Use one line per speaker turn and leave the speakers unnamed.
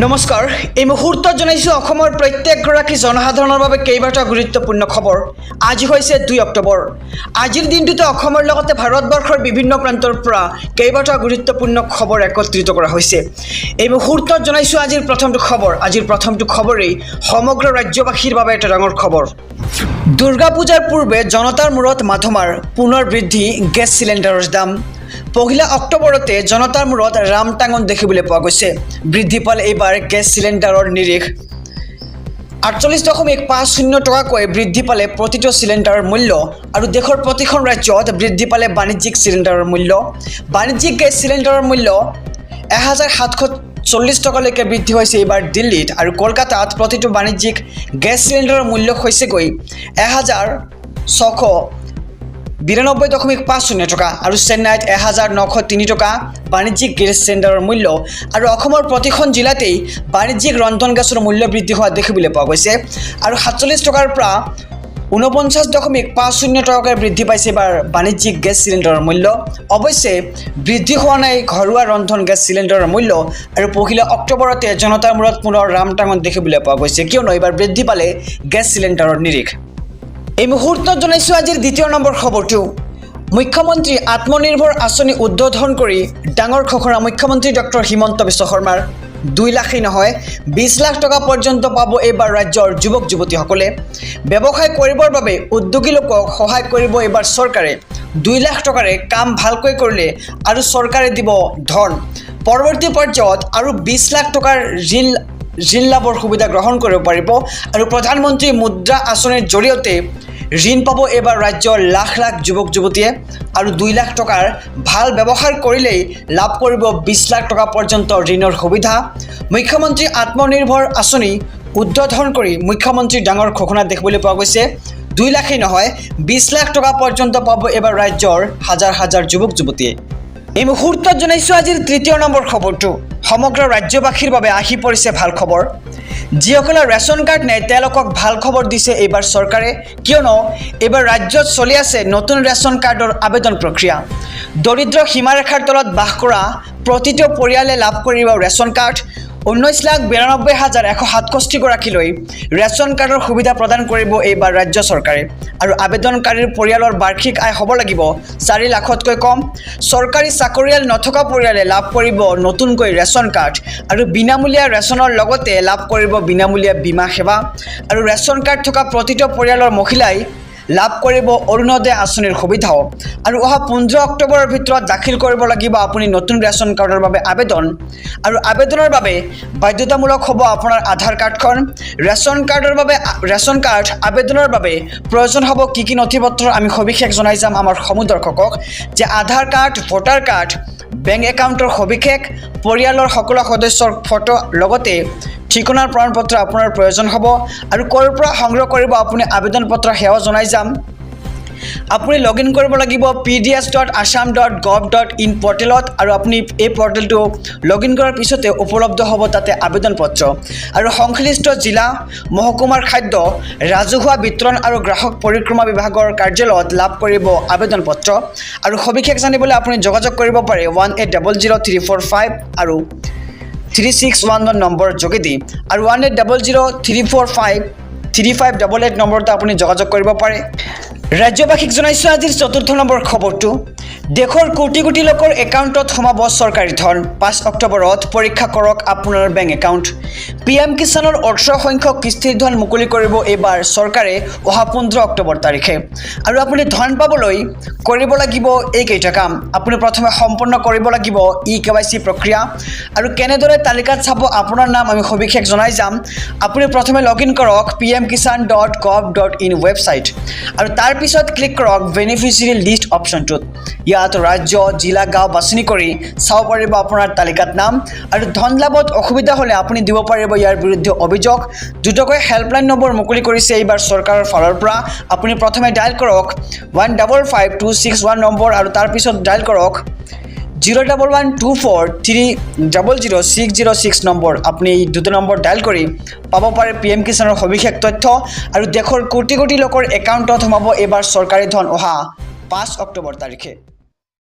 নমস্কাৰ এই মুহূৰ্তত জনাইছো অসমৰ প্ৰত্যেকগৰাকী জনসাধাৰণৰ বাবে কেইবাটা গুৰুত্বপূৰ্ণ খবৰ। আজি হৈছে 2 অক্টোবৰ। আজিৰ দিনটোতে অসমৰ লগতে ভাৰতবৰ্ষৰ বিভিন্ন প্ৰান্তৰ পৰা কেইবাটা গুৰুত্বপূৰ্ণ খবৰ একত্ৰিত কৰা হৈছে। এই মুহূৰ্তত জনাইছো আজিৰ প্ৰথমটো খবৰেই সমগ্ৰ ৰাজ্যবাসীৰ বাবে এটা ডাঙৰ খবৰ। দুৰ্গা পূজাৰ পূৰ্বে জনতাৰ মূৰত মাধমাৰ পুনৰ বৃদ্ধি গেছ চিলিণ্ডাৰৰ দাম। 1 অক্টোবৰতে জনতাৰ মূৰত ৰামটাঙন দেখিবলৈ পোৱা গৈছে। বৃদ্ধি পালে এইবাৰ গেছ চিলিণ্ডাৰৰ নিৰিখ 48.50 টকাকৈ বৃদ্ধি পালে প্ৰতিটো চিলিণ্ডাৰৰ মূল্য আৰু দেশৰ প্ৰতিখন ৰাজ্যত বৃদ্ধি পালে বাণিজ্যিক চিলিণ্ডাৰৰ মূল্য। বাণিজ্যিক গেছ চিলিণ্ডাৰৰ মূল্য 1740 টকালৈকে বৃদ্ধি হৈছে এইবাৰ দিল্লীত, আৰু কলকাতাত প্ৰতিটো বাণিজ্যিক গেছ চিলিণ্ডাৰৰ মূল্য হৈছেগৈ 1692.50 টকা আৰু চেন্নাইত 1903 টকা বাণিজ্যিক গেছ চিলিণ্ডাৰৰ মূল্য। আৰু অসমৰ প্ৰতিখন জিলাতেই বাণিজ্যিক ৰন্ধন গেছৰ মূল্য বৃদ্ধি হোৱা দেখিবলৈ পোৱা গৈছে, আৰু 47 টকাৰ পৰা 49.50 টকাকৈ বৃদ্ধি পাইছে এইবাৰ বাণিজ্যিক গেছ চিলিণ্ডাৰৰ মূল্য। অৱশ্যে বৃদ্ধি হোৱা নাই ঘৰুৱা ৰন্ধন গেছ চিলিণ্ডাৰৰ মূল্য, আৰু 1 অক্টোবৰতে জনতাৰ মূৰত পুনৰ ৰামটাঙন দেখিবলৈ পোৱা গৈছে, কিয়নো এইবাৰ বৃদ্ধি পালে গেছ চিলিণ্ডাৰৰ নিৰিখ। এই মুহূৰ্তত জনাইছো আজিৰ 2 নম্বৰ খবৰটো। মুখ্যমন্ত্ৰী আত্মনিৰ্ভৰ আঁচনি উদ্বোধন কৰি ডাঙৰ ঘোষণা মুখ্যমন্ত্ৰী ডক্টৰ হিমন্ত বিশ্ব শৰ্মাৰ। 2 লাখেই নহয় 20 লাখ টকা পৰ্যন্ত পাব এইবাৰ ৰাজ্যৰ যুৱক যুৱতীসকলে। ব্যৱসায় কৰিবৰ বাবে উদ্যোগী লোকক সহায় কৰিব এইবাৰ চৰকাৰে। 2 লাখ টকাৰে কাম ভালকৈ কৰিলে আৰু চৰকাৰে দিব ধন। পৰৱৰ্তী পৰ্যায়ত আৰু 20 লাখ টকাৰ ঋণ লাভৰ সুবিধা গ্ৰহণ কৰিব পাৰিব, আৰু প্ৰধানমন্ত্ৰী মুদ্ৰা আঁচনিৰ জৰিয়তে ঋণ পাব এইবাৰ ৰাজ্যৰ লাখ লাখ যুৱক যুৱতীয়ে। আৰু 2 লাখ টকাৰ ভাল ব্যৱহাৰ কৰিলেই লাভ কৰিব 20 লাখ টকা পৰ্যন্ত ঋণৰ সুবিধা। মুখ্যমন্ত্ৰী আত্মনিৰ্ভৰ আঁচনি উদ্বোধন কৰি মুখ্যমন্ত্ৰীৰ ডাঙৰ ঘোষণা দেখিবলৈ পোৱা গৈছে। 2 লাখেই নহয় 20 লাখ টকা পৰ্যন্ত পাব এইবাৰ ৰাজ্যৰ হাজাৰ হাজাৰ যুৱক যুৱতীয়ে। এই মুহূৰ্তত জনাইছো আজিৰ 3 নম্বৰ খবৰটো। সমগ্ৰ ৰাজ্যবাসীৰ বাবে আহি পৰিছে ভাল খবৰ। যিসকলৰ ৰেচন কাৰ্ড নাই তেওঁলোকক ভাল খবৰ দিছে এইবাৰ চৰকাৰে, কিয়নো এইবাৰ ৰাজ্যত চলি আছে নতুন ৰেচন কাৰ্ডৰ আবেদন প্ৰক্ৰিয়া। দৰিদ্ৰ সীমাৰেখাৰ তলত বাস কৰা প্ৰতিটো পৰিয়ালে লাভ কৰিব ৰেচন কাৰ্ড। 19,92,167 গৰাকীলৈ ৰেচন কাৰ্ডৰ সুবিধা প্ৰদান কৰিব এইবাৰ ৰাজ্য চৰকাৰে, আৰু আবেদনকাৰীৰ পৰিয়ালৰ বাৰ্ষিক আয় হ'ব লাগিব 4 লাখতকৈ কম। চৰকাৰী চাকৰিয়াল নথকা পৰিয়ালে লাভ কৰিব নতুনকৈ ৰেচন কাৰ্ড, আৰু বিনামূলীয়া ৰেচনৰ লগতে লাভ কৰিব বিনামূলীয়া বীমা সেৱা। আৰু ৰেচন কাৰ্ড থকা প্ৰতিটো পৰিয়ালৰ মহিলাই লাভ কৰিব অৰুণোদয় আঁচনিৰ সুবিধাও। আৰু অহা 15 অক্টোবৰৰ ভিতৰত দাখিল কৰিব লাগিব আপুনি নতুন ৰেচন কাৰ্ডৰ বাবে আবেদন, আৰু আবেদনৰ বাবে বাধ্যতামূলক হ'ব আপোনাৰ আধাৰ কাৰ্ডখন। ৰেচন কাৰ্ড আবেদনৰ বাবে প্ৰয়োজন হ'ব কি নথিপত্ৰ আমি সবিশেষ জনাই যাম আমাৰ সমূহ দৰ্শকক, যে আধাৰ কাৰ্ড, ভোটাৰ কাৰ্ড, বেংক একাউণ্টৰ সবিশেষ, পৰিয়ালৰ সকলো সদস্যৰ ফটো, লগতে ঠিকনাৰ প্ৰমাণপত্ৰ আপোনাৰ প্ৰয়োজন হ'ব। আৰু ক'ৰ পৰা সংগ্ৰহ কৰিব আপুনি আবেদন পত্ৰ সেৱাও জনাই যাম। আপুনি লগইন কৰিব লাগিব pds.assam.gov.in পৰ্টেলত, আৰু আপুনি এই পৰ্টেলটো লগইন কৰাৰ পিছতে উপলব্ধ হ'ব তাতে আবেদন পত্ৰ। আৰু সংশ্লিষ্ট জিলা, মহকুমাৰ খাদ্য, ৰাজহুৱা বিতৰণ আৰু গ্ৰাহক পৰিক্ৰমা বিভাগৰ কাৰ্যালয়ত লাভ কৰিব আবেদন পত্ৰ। আৰু সবিশেষ জানিবলৈ আপুনি যোগাযোগ কৰিব পাৰে 1800-345 আৰু 3611 নম্বৰৰ যোগেদি, আৰু 1800-345-3588 নম্বৰতে আপুনি যোগাযোগ কৰিব পাৰে। ৰাজ্যবাসীক জনাইছো আজিৰ 4 নম্বৰ খবৰটো। দেশৰ কোটি কোটি লোকৰ একাউণ্টত সোমাব চৰকাৰী ধন। 5 অক্টোবৰত পৰীক্ষা কৰক আপোনাৰ বেংক একাউণ্ট। PM কিষাণৰ 18 সংখ্যক কিস্তিৰ ধন মুকলি কৰিব এইবাৰ চৰকাৰে অহা 15 অক্টোবৰ তাৰিখে। আৰু আপুনি ধন পাবলৈ কৰিব লাগিব এইকেইটা কাম। আপুনি প্ৰথমে সম্পন্ন কৰিব লাগিব eKYC প্ৰক্ৰিয়া। আৰু কেনেদৰে তালিকাত চাব আপোনাৰ নাম আমি সবিশেষ জনাই যাম। আপুনি প্ৰথমে লগইন কৰক pmkishan.gov.in ৱেবছাইট, আৰু তাৰপিছত ক্লিক কৰক বেনিফিচিয়াৰী লিষ্ট অপশ্যনটোত। ইয়াত ৰাজ্য, জিলা, গাঁও বাছনি কৰি চাব পাৰিব আপোনাৰ তালিকাত নাম। আৰু ধন লাভত অসুবিধা হ'লে আপুনি দিব পাৰিব ইয়াৰ বিৰুদ্ধে অভিযোগ। দুটাকৈ হেল্পলাইন নম্বৰ মুকলি কৰিছে এইবাৰ চৰকাৰৰ ফালৰ পৰা। আপুনি প্ৰথমে ডায়েল কৰক 155261 নম্বৰ, আৰু তাৰপিছত ডায়েল কৰক 01124300606 নম্বৰ। আপুনি এই 2 নম্বৰ ডায়েল কৰি পাব পাৰে PM কিষাণৰ সবিশেষ তথ্য। আৰু দেশৰ কোটি কোটি লোকৰ একাউণ্টত সোমাব এইবাৰ চৰকাৰী ধন অহা 5 অক্টোবৰ তাৰিখে।